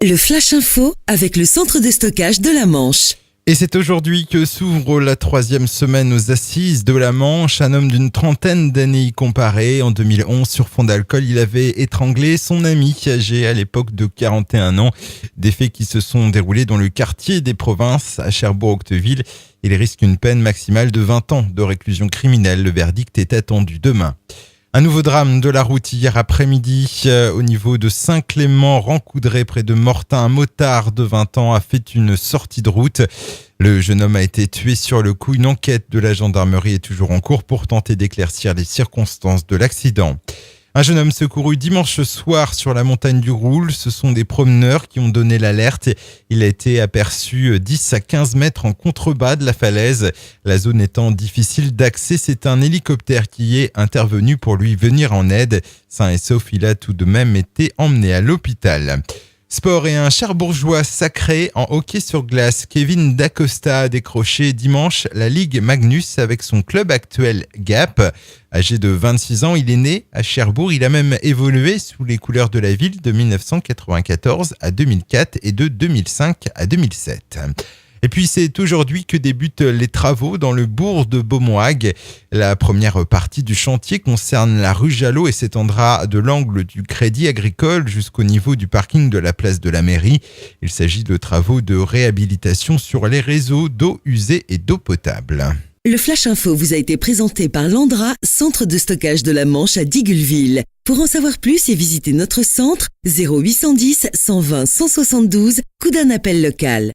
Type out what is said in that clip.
Le Flash Info avec le centre de stockage de la Manche. Et c'est aujourd'hui que s'ouvre la 3e semaine aux Assises de la Manche. Un homme d'une trentaine d'années y comparé. En 2011, sur fond d'alcool, il avait étranglé son ami âgé à l'époque de 41 ans. Des faits qui se sont déroulés dans le quartier des Provinces à Cherbourg-Octeville. Il risque une peine maximale de 20 ans de réclusion criminelle. Le verdict est attendu demain. Un nouveau drame de la route hier après-midi au niveau de Saint-Clément-Rancoudray près de Mortain. Un motard de 20 ans a fait une sortie de route. Le jeune homme a été tué sur le coup. Une enquête de la gendarmerie est toujours en cours pour tenter d'éclaircir les circonstances de l'accident. Un jeune homme secouru dimanche soir sur la montagne du Roule. Ce sont des promeneurs qui ont donné l'alerte. Il a été aperçu 10 à 15 mètres en contrebas de la falaise. La zone étant difficile d'accès, c'est un hélicoptère qui est intervenu pour lui venir en aide. Sain et sauf, il a tout de même été emmené à l'hôpital. Sport et un Cherbourgeois sacré en hockey sur glace. Kevin Dacosta a décroché dimanche la Ligue Magnus avec son club actuel Gap. Âgé de 26 ans, il est né à Cherbourg. Il a même évolué sous les couleurs de la ville de 1994 à 2004 et de 2005 à 2007. Et puis c'est aujourd'hui que débutent les travaux dans le bourg de Beaumoag. La première partie du chantier concerne la rue Jalot et s'étendra de l'angle du Crédit Agricole jusqu'au niveau du parking de la place de la mairie. Il s'agit de travaux de réhabilitation sur les réseaux d'eau usée et d'eau potable. Le Flash Info vous a été présenté par Landra, centre de stockage de la Manche à Digueulville. Pour en savoir plus et visiter notre centre, 0810 120 172, coup d'un appel local.